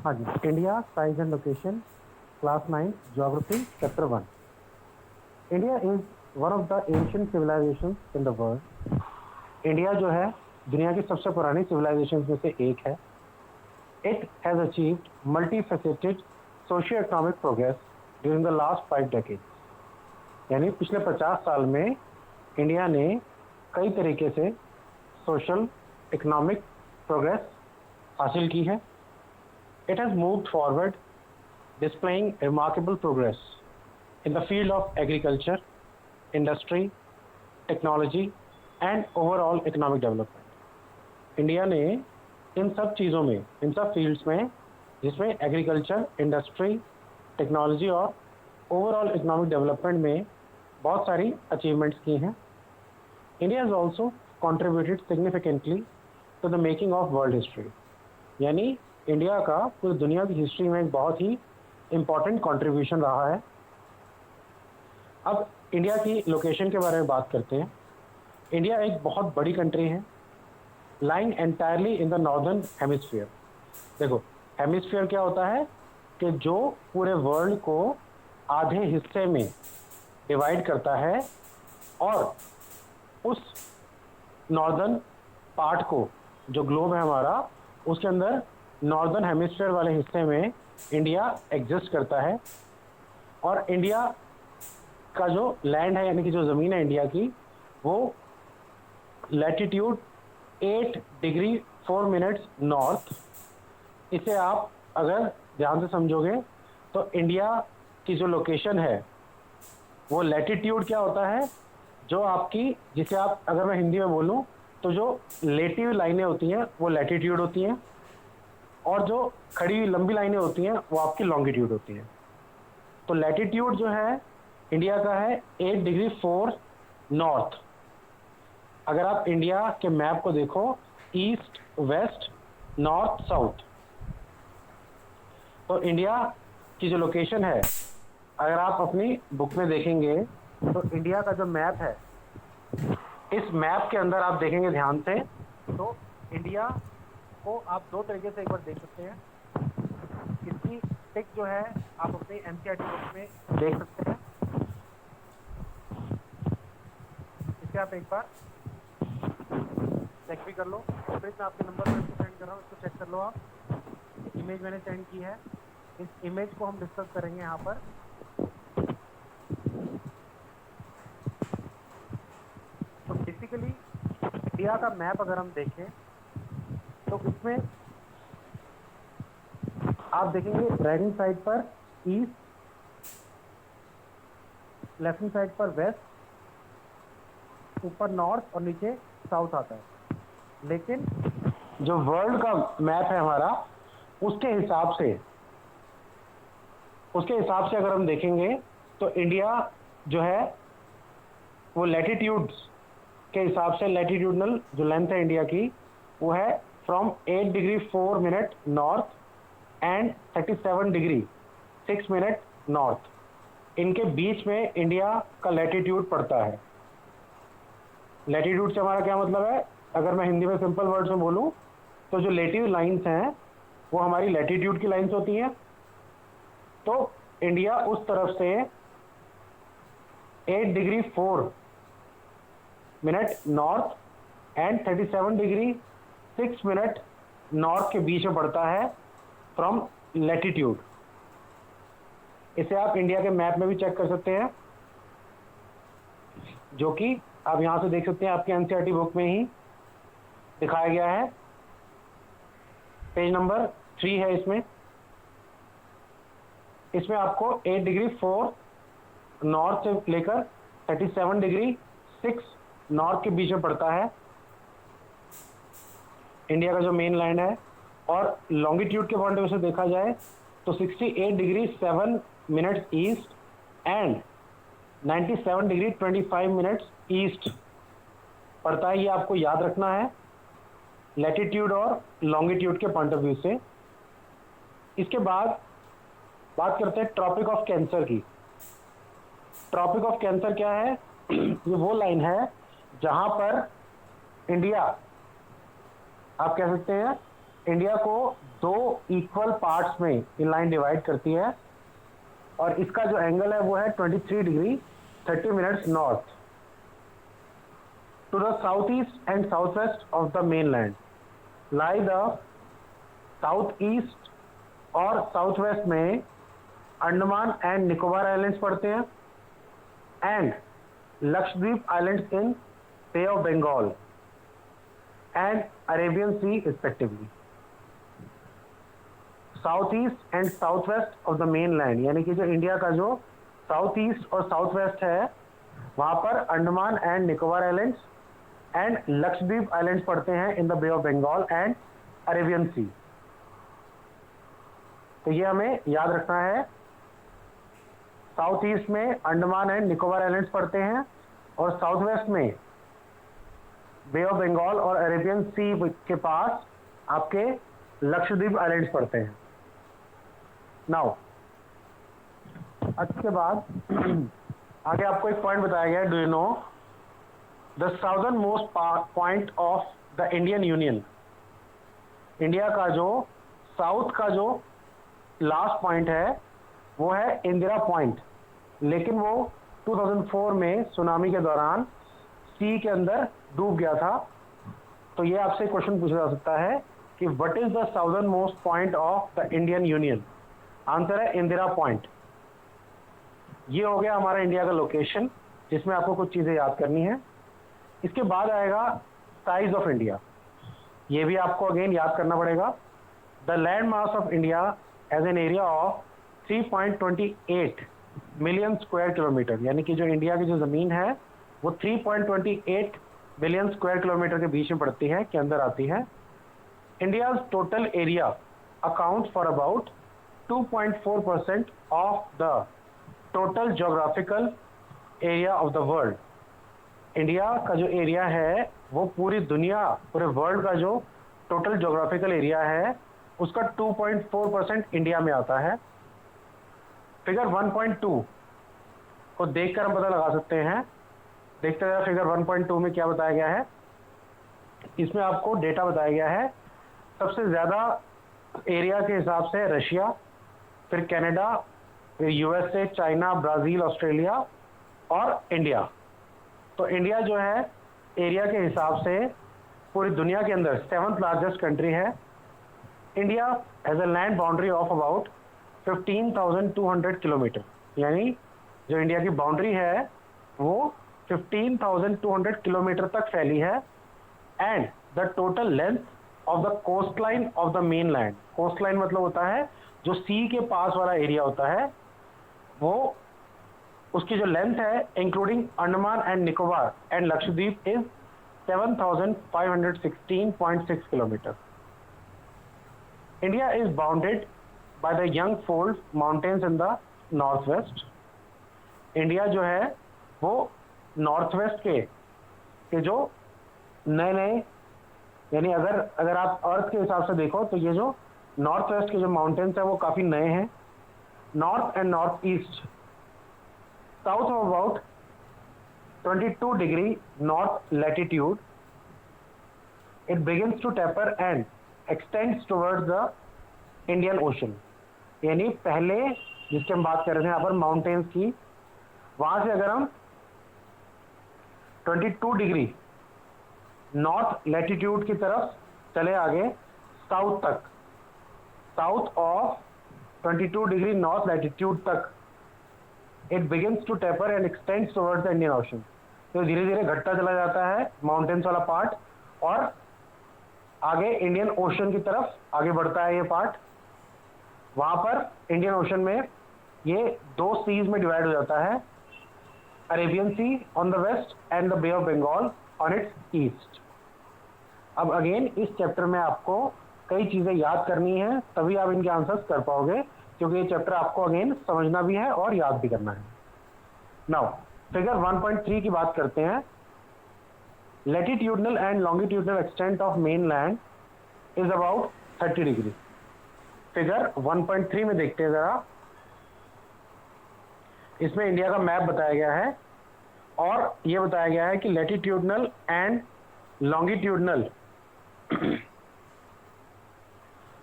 हाँ जी, India size and location, class 9 geography chapter 1। India is one of the ancient civilizations in the world. India जो है दुनिया की सबसे पुरानी सिविलाइजेशंस में से एक है। It has achieved multi faceted socio economic progress during the last 5 decades. यानी पिछले 50 साल में इंडिया ने कई तरीके से सोशल इकोनॉमिक प्रोग्रेस हासिल की है। It has moved forward, displaying remarkable progress in the field of agriculture, industry, technology, and overall economic development. India ने इन सब चीज़ों में, इन सब फील्ड्स में, जिसमें एग्रीकल्चर, इंडस्ट्री, टेक्नोलॉजी और ओवरऑल इकोनॉमिक डेवलपमेंट में बहुत सारी अचीवमेंट्स की हैं। India has also contributed significantly to the making of world history. यानी इंडिया का पूरी दुनिया की हिस्ट्री में एक बहुत ही इम्पॉर्टेंट कंट्रीब्यूशन रहा है। अब इंडिया की लोकेशन के बारे में बात करते हैं। इंडिया एक बहुत बड़ी कंट्री है, lying entirely in the northern hemisphere. देखो, हेमिस्फीयर क्या होता है कि जो पूरे वर्ल्ड को आधे हिस्से में डिवाइड करता है, और उस नॉर्दर्न पार्ट को, जो ग्लोब है हमारा, उसके अंदर नॉर्दर्न हेमिस्फीयर वाले हिस्से में इंडिया एग्जिस्ट करता है। और इंडिया का जो लैंड है, यानी कि जो ज़मीन है इंडिया की, वो लैटिट्यूड 8 डिग्री 4 मिनट्स नॉर्थ। इसे आप अगर ध्यान से समझोगे तो इंडिया की जो लोकेशन है वो लैटिट्यूड क्या होता है, जो आपकी, जिसे आप, अगर मैं हिंदी में बोलूँ तो जो लेटिव लाइनें होती हैं वो लैटिट्यूड होती हैं, और जो खड़ी हुई लंबी लाइनें होती हैं वो आपकी लॉन्गिट्यूड होती हैं। तो लैटिट्यूड जो है इंडिया का है 8 डिग्री 4 नॉर्थ। अगर आप इंडिया के मैप को देखो, ईस्ट वेस्ट नॉर्थ साउथ, तो इंडिया की जो लोकेशन है, अगर आप अपनी बुक में देखेंगे तो इंडिया का जो मैप है, इस मैप के अंदर आप देखेंगे ध्यान से, तो इंडिया को आप दो तरीके से एक बार देख सकते हैं। इसकी टिक जो है आप अपने एनसीईआरटी बुक में देख सकते हैं। इसे आप एक बार चेक भी कर लो। फिर मैं आपके नंबर पर इसको सेंड कर रहा हूँ, इसको चेक कर लो आप। इमेज मैंने सेंड की है, इस इमेज को हम डिस्कस करेंगे यहाँ पर। तो बेसिकली इंडिया का मैप अगर हम देखें तो इसमें आप देखेंगे राइट हैंड साइड पर ईस्ट, लेफ्ट हैंड साइड पर वेस्ट, ऊपर नॉर्थ और नीचे साउथ आता है। लेकिन जो वर्ल्ड का मैप है हमारा, उसके हिसाब से अगर हम देखेंगे तो इंडिया जो है वो लैटिट्यूड्स के हिसाब से, लैटिट्यूडनल जो लेंथ है इंडिया की, वो है from 8 degree 4 minute north and 37 degree 6 minute north. इनके बीच में इंडिया का लैटिट्यूड पड़ता है। लैटिट्यूड से हमारा क्या मतलब है, अगर मैं हिंदी में सिंपल वर्ड्स में बोलूँ तो जो लेटिव लाइंस हैं वो हमारी लैटिट्यूड की लाइंस होती हैं। तो इंडिया उस तरफ से 8 degree 4 minute north and 37 degree 6 minute north के बीच में पड़ता है फ्रॉम लैटिट्यूड। इसे आप इंडिया के मैप में भी चेक कर सकते हैं, जो कि आप यहाँ से देख सकते हैं, आपके एनसीईआरटी बुक में ही दिखाया गया है। पेज नंबर 3 है इसमें आपको 8 डिग्री 4 नॉर्थ से लेकर 37 डिग्री 6 नॉर्थ के बीच में पड़ता है इंडिया का जो मेन लैंड है। और लॉन्गिट्यूड के पॉइंट ऑफ व्यू से देखा जाए तो 68 degree 7 minutes east and 97 degree 25 minutes east पड़ता है। ये आपको याद रखना है लैटिट्यूड और लॉन्गिट्यूड के पॉइंट ऑफ व्यू से। इसके बाद बात करते हैं ट्रॉपिक ऑफ कैंसर की। ट्रॉपिक ऑफ कैंसर क्या है? ये वो लाइन है जहां पर इंडिया, आप कह सकते हैं, इंडिया को दो इक्वल पार्ट्स में ये लाइन डिवाइड करती है और इसका जो एंगल है वो है 23 degree 30 minutes north to the south east and south west of the mainland lie the south east और साउथ वेस्ट में अंडमान एंड निकोबार आइलैंड्स पड़ते हैं and Lakshadweep islands in bay of Bengal and Arabian sea respectively. South east and south west of the mainland यानी कि जो India का जो south east और साउथ वेस्ट है वहां पर Andaman and Nicobar islands and Lakshadweep islands पड़ते हैं in the bay of Bengal and Arabian sea. तो ये हमें याद रखना है, साउथ ईस्ट में अंडमान एंड निकोबार आइलैंड्स पड़ते हैं और साउथ वेस्ट में बे ऑफ बंगाल और अरेबियन सी के पास आपके लक्षद्वीप आइलैंड्स पड़ते हैं। नाउ इसके बाद आगे आपको एक पॉइंट बताया गया है, do you know the southern most point of the Indian union. India का जो साउथ का जो लास्ट पॉइंट है वो है इंदिरा पॉइंट, लेकिन वो 2004 में सुनामी के दौरान सी के अंदर डूब गया था। तो ये आपसे क्वेश्चन पूछा जा सकता है कि what is the southern most point of the Indian union. Answer है इंदिरा पॉइंट। ये हो गया हमारा इंडिया का लोकेशन जिसमें आपको कुछ चीजें याद करनी है। इसके बाद आएगा साइज ऑफ इंडिया, ये भी आपको अगेन याद करना पड़ेगा। The land mass of India as an area of 3.28 million square kilometre, यानी कि जो इंडिया की जो जमीन है वो 3.28 मिलियन स्क्वायर किलोमीटर के बीच में पड़ती है, के अंदर आती है। India total area account for about 2.4% of the total geographical area of the world. India का जो एरिया है वो पूरी दुनिया, पूरे वर्ल्ड का जो टोटल जोग्राफिकल एरिया है उसका 2.4% इंडिया में आता है। फिगर 1.2 को देखकर हम पता लगा सकते हैं। देखते हैं फिगर 1.2 में क्या बताया गया है। इसमें आपको डेटा बताया गया है, सबसे ज़्यादा एरिया के हिसाब से रशिया, फिर कनाडा, फिर यूएसए, चाइना, ब्राज़ील, ऑस्ट्रेलिया और इंडिया। तो इंडिया जो है एरिया के हिसाब से पूरी दुनिया के अंदर 7th लार्जेस्ट कंट्री है। India has a land boundary of about 15,200 kilometre, यानी जो इंडिया की बाउंड्री है वो 15,200 किलोमीटर तक फैली है। And the total length of the coastline of the mainland, coastline मतलब होता है जो सी के पास वाला एरिया होता है, वो उसकी जो लेंथ है including Andaman and Nicobar and Lakshadweep is 7,516.6 kilometre. India is bounded by the young fold mountains in the north west. India जो है वो नॉर्थ वेस्ट के जो नए नए, यानी अगर आप अर्थ के हिसाब से देखो तो ये जो नॉर्थ वेस्ट के जो माउंटेन्स है वो काफ़ी नए हैं। North and north east, south of about 22 degree north latitude, it begins to taper and extends towards the Indian ocean. यानी पहले जिसकी हम बात कर रहे थे यहाँ पर माउंटेन्स की, वहाँ से अगर हम 22 डिग्री नॉर्थ लैटिट्यूड की तरफ चले आगे साउथ तक, south of 22 degree north latitude तक, it begins to taper and extends towards the Indian ocean. तो धीरे धीरे घटता चला जाता है माउंटेन्स वाला पार्ट और आगे इंडियन ओशन की तरफ आगे बढ़ता है ये पार्ट। वहाँ पर इंडियन ओशन में ये दो सीज में डिवाइड हो जाता है, Arabian sea on the west and the bay of Bengal on its east. अब अगेन इस चैप्टर में आपको कई चीज़ें याद करनी है, तभी आप इनके आंसर्स कर पाओगे, क्योंकि ये चैप्टर आपको अगेन समझना भी है और याद भी करना है। नाउ फिगर 1.3 की बात करते हैं। Latitudinal and longitudinal extent of main land is about 30 degree. Figure 1.3 में देखते हैं ज़रा, इसमें इंडिया का मैप बताया गया है और ये बताया गया है कि latitudinal and longitudinal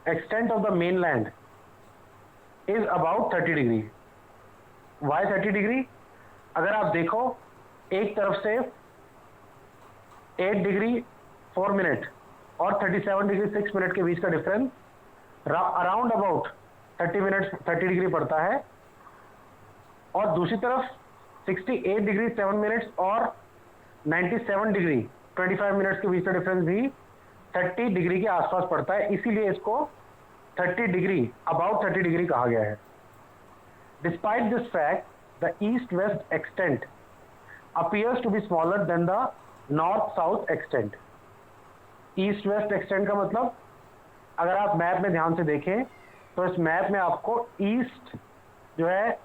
extent of the mainland is about 30 degree. Why 30 degree? अगर आप देखो एक तरफ से 8 डिग्री 4 मिनट और 37 डिग्री 6 मिनट के बीच का डिफरेंस अराउंड अबाउट 30 डिग्री पड़ता है, और दूसरी तरफ 68 डिग्री 7 मिनट्स और 97 डिग्री 25 मिनट्स के बीच का डिफरेंस भी 30 डिग्री के आसपास पड़ता है। इसीलिए इसको 30 डिग्री अबाउट 30 डिग्री कहा गया है। Despite this fact the east west extent appears to be smaller than the north south extent. East west extent का मतलब, अगर आप मैप में ध्यान से देखें तो इस मैप में आपको ईस्ट जो है,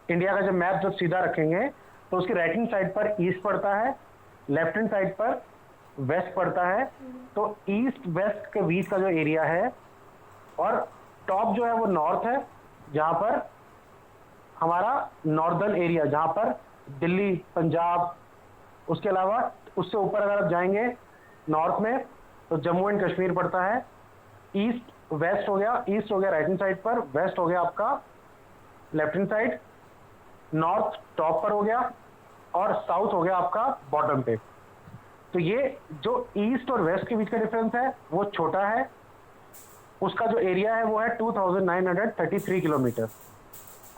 इंडिया का जब मैप जब सीधा रखेंगे तो उसकी राइट हैंड साइड पर ईस्ट पड़ता है, लेफ्ट हैंड साइड पर वेस्ट पड़ता है। तो ईस्ट वेस्ट के बीच का जो एरिया है, और टॉप जो है वो नॉर्थ है, जहाँ पर हमारा नॉर्दर्न एरिया, जहाँ पर दिल्ली, पंजाब, उसके अलावा उससे ऊपर अगर आप जाएंगे नॉर्थ में तो जम्मू एंड कश्मीर पड़ता है। ईस्ट वेस्ट हो गया, ईस्ट हो गया राइट हैंड साइड पर, वेस्ट हो गया आपका left hand side, north top पर हो गया, और साउथ हो गया आपका बॉटम पे। तो ये जो ईस्ट और वेस्ट के बीच का डिफरेंस है वो छोटा है, उसका जो एरिया है वो है 2933 किलोमीटर,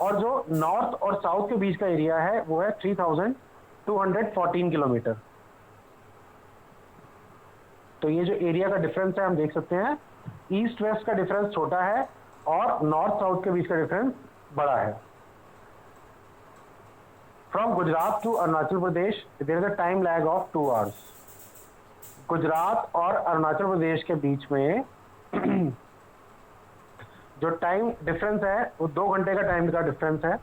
और जो नॉर्थ और साउथ के बीच का एरिया है वो है 3214 किलोमीटर। तो ये जो एरिया का डिफरेंस है हम देख सकते हैं, ईस्ट वेस्ट का डिफरेंस छोटा है और नॉर्थ साउथ के बीच का डिफरेंस बड़ा है। From Gujarat to Arunachal Pradesh there is a time lag of 2 hours. Gujarat और अरुणाचल प्रदेश के बीच में जो टाइम डिफरेंस है वो 2 घंटे का टाइम का डिफरेंस है।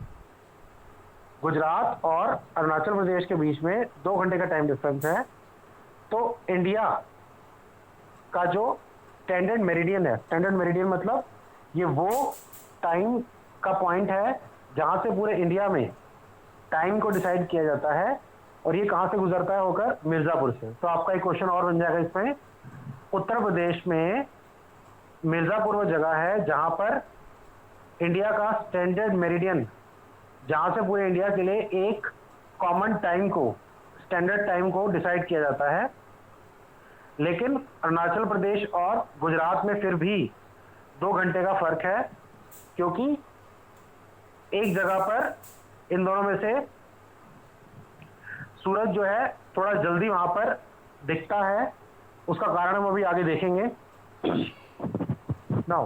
गुजरात और अरुणाचल प्रदेश के बीच में 2 घंटे का टाइम डिफरेंस है। तो इंडिया का जो स्टैंडर्ड मेरिडियन है, स्टैंडर्ड मेरिडियन मतलब ये वो टाइम का पॉइंट है जहां से पूरे इंडिया में टाइम को डिसाइड किया जाता है, और ये कहां से गुजरता है होकर मिर्जापुर से। तो आपका एक क्वेश्चन और बन जाएगा इसमें, उत्तर प्रदेश में मिर्जापुर वो जगह है जहां पर इंडिया का स्टैंडर्ड मेरिडियन, जहां से पूरे इंडिया के लिए एक कॉमन टाइम को, स्टैंडर्ड टाइम को डिसाइड किया जाता है। लेकिन अरुणाचल प्रदेश और गुजरात में फिर भी 2 घंटे का फर्क है, क्योंकि एक जगह पर इन दोनों में से सूरज जो है थोड़ा जल्दी वहां पर दिखता है, उसका कारण हम अभी आगे देखेंगे। Now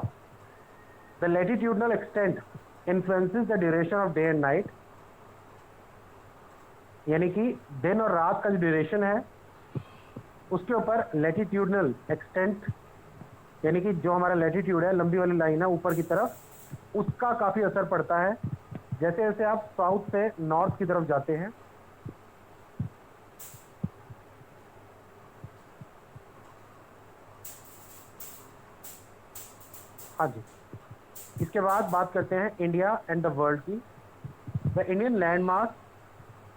the latitudinal extent influences the duration of day and night, यानी कि दिन और रात का जो ड्यूरेशन है उसके ऊपर लैटिट्यूडनल एक्सटेंट, यानी कि जो हमारा लैटिट्यूड है, लंबी वाली लाइन है ऊपर की तरफ, उसका काफ़ी असर पड़ता है। जैसे जैसे आप साउथ से नॉर्थ की तरफ जाते हैं, हाँ जी, इसके बाद बात करते हैं इंडिया एंड द वर्ल्ड की। The Indian land mass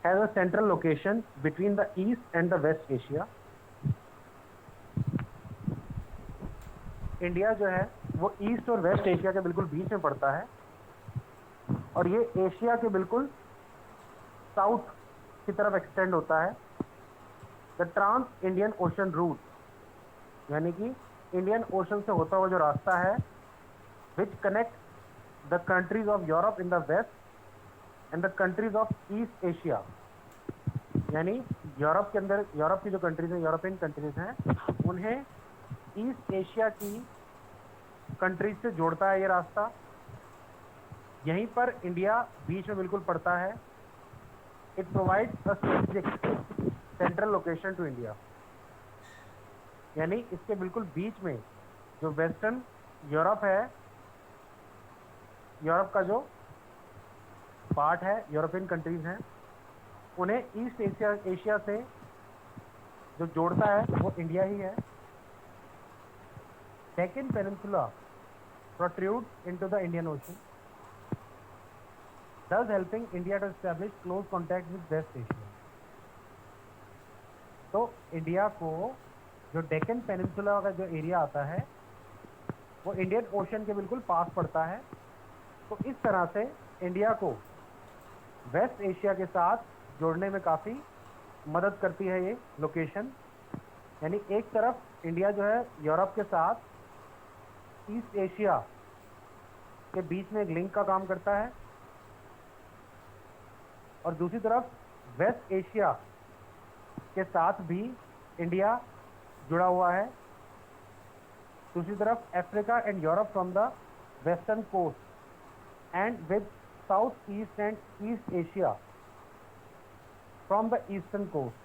has a central location between the east and the west Asia. India जो है वो ईस्ट और वेस्ट एशिया के बिल्कुल बीच में पड़ता है, और ये एशिया के बिल्कुल साउथ की तरफ एक्सटेंड होता है। The trans Indian ocean route, यानी कि इंडियन ओशन से होता हुआ जो रास्ता है, which connect the countries of Europe in the west and the countries of east Asia, यानी यूरोप के अंदर, यूरोप की जो कंट्रीज हैं, यूरोपियन कंट्रीज हैं, उन्हें ईस्ट एशिया की कंट्रीज से जोड़ता है ये रास्ता। यहीं पर इंडिया बीच में बिल्कुल पड़ता है। It provides a strategic central location to India, यानी इसके बिल्कुल बीच में जो वेस्टर्न यूरोप है, यूरोप का जो पार्ट है, यूरोपियन कंट्रीज हैं, उन्हें ईस्ट एशिया से जो जोड़ता है वो इंडिया ही है। Deccan Peninsula protrudes into the Indian Ocean, thus helping India to establish close contact with West Asia. तो इंडिया को जो डेक्कन पेनिनसुला का जो एरिया आता है वो इंडियन ओशन के बिल्कुल पास पड़ता है। तो इस तरह से इंडिया को वेस्ट एशिया के साथ जोड़ने में काफ़ी मदद करती है ये लोकेशन। यानी एक तरफ इंडिया जो है यूरोप के साथ ईस्ट एशिया के बीच में एक लिंक का काम करता है, और दूसरी तरफ वेस्ट एशिया के साथ भी इंडिया जुड़ा हुआ है। दूसरी तरफ Africa and Europe from the western coast and with south east and east Asia from the eastern coast.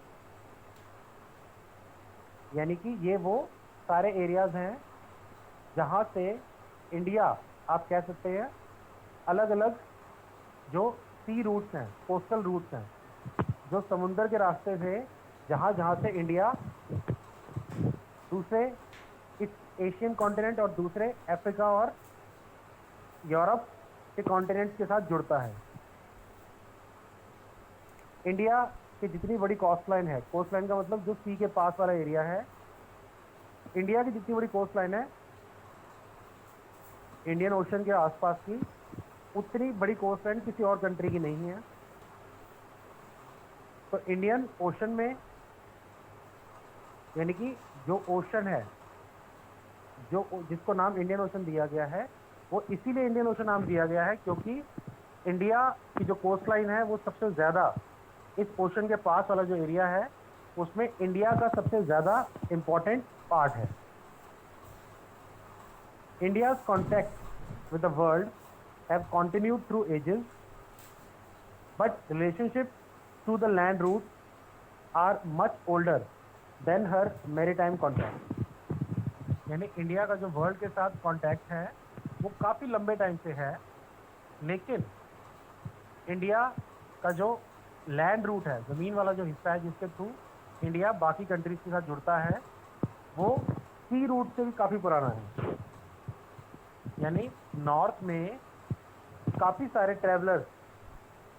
यानी कि ये वो सारे एरियाज हैं जहाँ से इंडिया, आप कह सकते हैं, अलग अलग जो सी रूट्स हैं, कोस्टल रूट्स हैं, जो समुंदर के रास्ते से जहाँ जहाँ से इंडिया दूसरे इस एशियन कॉन्टिनेंट और दूसरे अफ्रीका और यूरोप के कॉन्टिनेंट्स के साथ जुड़ता है। इंडिया की जितनी बड़ी कोस्ट लाइन है, कोस्ट लाइन का मतलब जो सी के पास वाला एरिया है, इंडिया की जितनी बड़ी कोस्ट लाइन है इंडियन ओशन के आसपास की, उतनी बड़ी कोस्ट लाइन किसी और कंट्री की नहीं है। तो इंडियन ओशन में, यानी कि जो ओशन है, जो जिसको नाम इंडियन ओशन दिया गया है, वो इसीलिए इंडियन ओशन नाम दिया गया है क्योंकि इंडिया की जो कोस्ट लाइन है वो सबसे ज़्यादा इस ओशन के पास वाला जो एरिया है उसमें इंडिया का सबसे ज़्यादा इम्पोर्टेंट पार्ट है। India's contact with the world have continued through ages, but relationships through the land route are much older than her maritime contact। यानी इंडिया का जो वर्ल्ड के साथ कांटेक्ट है वो काफ़ी लंबे टाइम से है, लेकिन इंडिया का जो लैंड रूट है, ज़मीन वाला जो हिस्सा है जिसके थ्रू इंडिया बाकी कंट्रीज़ के साथ जुड़ता है, वो सी रूट से भी काफ़ी पुराना है। यानी नॉर्थ में काफ़ी सारे ट्रैवलर्स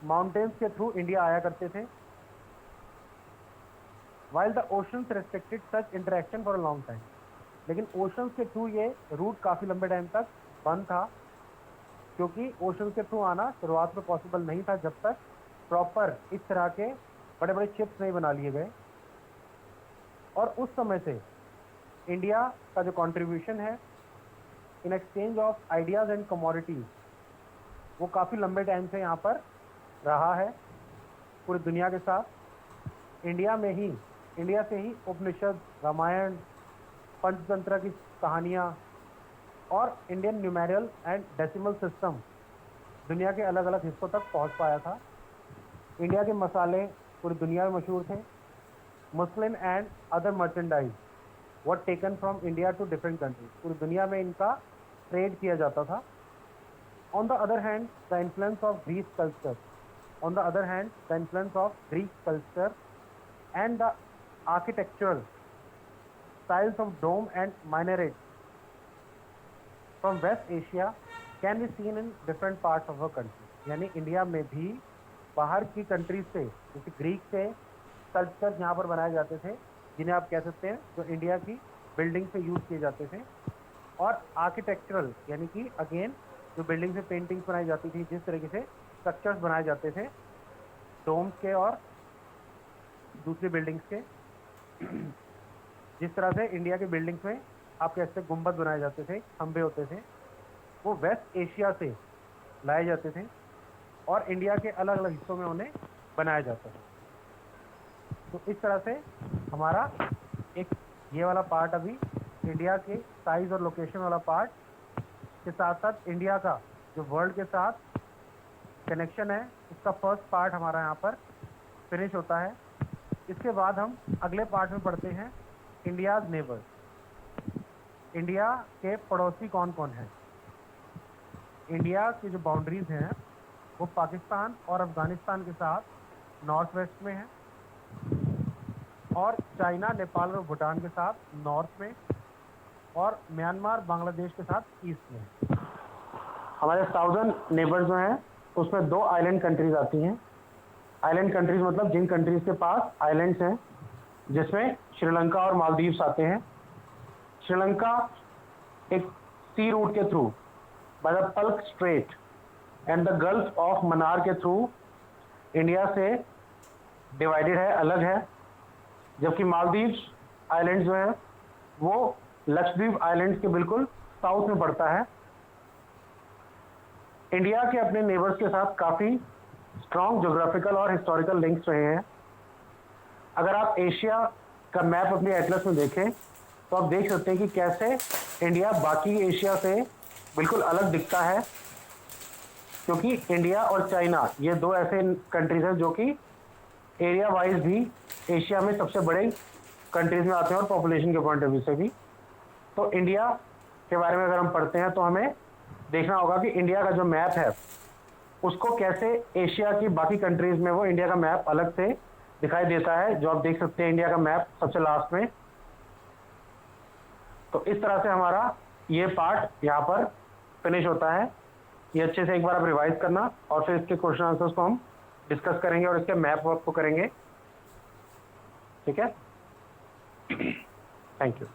माउंटेन्स के थ्रू इंडिया आया करते थे, while the oceans restricted such interaction for a long time. लेकिन ओशंस के थ्रू ये रूट काफ़ी लंबे टाइम तक बंद था, क्योंकि ओशंस के थ्रू आना शुरुआत में पॉसिबल नहीं था जब तक प्रॉपर इस तरह के बड़े बड़े शिप्स नहीं बना लिए गए। और उस समय से इंडिया का जो कंट्रीब्यूशन है in exchange of ideas and commodities, वो काफ़ी लंबे टाइम से यहाँ पर रहा है पूरी दुनिया के साथ। इंडिया से ही उपनिषद, रामायण, पंचतंत्र की कहानियाँ और Indian numerical and decimal system दुनिया के अलग अलग हिस्सों तक पहुँच पाया था। इंडिया के मसाले पूरी दुनिया में मशहूर थे। Muslim and other merchandise were taken from India to different countries, पूरी दुनिया में इनका ट्रेड किया जाता था। On the other hand, the influence of Greek culture, and the architectural styles of dome and minarets from West Asia can be seen in different parts of our country। यानी India में भी बाहर की countries से, जैसे Greek से sculpture यहाँ पर बनाए जाते थे, जिन्हें आप कह सकते हैं जो इंडिया की बिल्डिंग से यूज़ किए जाते थे। और आर्किटेक्चरल, यानी कि अगेन जो बिल्डिंग से पेंटिंग्स बनाई जाती थी, जिस तरीके से स्ट्रक्चर्स बनाए जाते थे डोम्स के और दूसरी बिल्डिंग्स के, जिस तरह से इंडिया के बिल्डिंग्स में आप कैसे गुंबद बनाए जाते थे, खंभे होते थे, वो वेस्ट एशिया से लाए जाते थे और इंडिया के अलग अलग हिस्सों में उन्हें बनाया जाता था। तो इस तरह से हमारा एक ये वाला पार्ट, अभी इंडिया के साइज़ और लोकेशन वाला पार्ट के साथ साथ इंडिया का जो वर्ल्ड के साथ कनेक्शन है, उसका फर्स्ट पार्ट हमारा यहाँ पर फिनिश होता है। इसके बाद हम अगले पार्ट में पढ़ते हैं इंडियाज़ नेबर्स। इंडिया के पड़ोसी कौन कौन हैं। इंडिया की जो बाउंड्रीज़ हैं वो पाकिस्तान और अफ़गानिस्तान के साथ नॉर्थ वेस्ट में है, और चाइना, नेपाल और भूटान के साथ नॉर्थ में, और म्यांमार, बांग्लादेश के साथ ईस्ट में। हमारे साउदर्न नेबर्स जो हैं उसमें 2 आइलैंड कंट्रीज़ आती हैं। आइलैंड कंट्रीज़ मतलब जिन कंट्रीज़ के पास आइलैंड्स हैं, जिसमें श्रीलंका और मालदीव्स आते हैं। श्रीलंका एक सी रूट के through, by the Palk strait and the gulf of Mannar के थ्रू इंडिया से डिवाइडेड है, अलग है। जबकि मालदीव आइलैंड जो है वो लक्षद्वीप आइलैंड्स के बिल्कुल साउथ में पड़ता है। इंडिया के अपने नेबर्स के साथ काफ़ी स्ट्रॉन्ग ज्योग्राफिकल और हिस्टोरिकल लिंक्स रहे हैं। अगर आप एशिया का मैप अपने एटलस में देखें तो आप देख सकते हैं कि कैसे इंडिया बाकी एशिया से बिल्कुल अलग दिखता है, क्योंकि इंडिया और चाइना ये दो ऐसे कंट्रीज हैं जो कि एरिया वाइज भी एशिया में सबसे बड़े कंट्रीज में आते हैं और पॉपुलेशन के पॉइंट ऑफ व्यू से भी। तो इंडिया के बारे में अगर हम पढ़ते हैं तो हमें देखना होगा कि इंडिया का जो मैप है उसको कैसे एशिया की बाकी कंट्रीज में वो इंडिया का मैप अलग से दिखाई देता है, जो आप देख सकते हैं इंडिया का मैप सबसे लास्ट में। तो इस तरह से हमारा ये पार्ट यहाँ पर फिनिश होता है। ये अच्छे से एक बार आप रिवाइज करना और फिर इसके क्वेश्चन आंसर्स को हम डिस्कस करेंगे और इसके मैप वर्क को करेंगे। ठीक है, थैंक यू।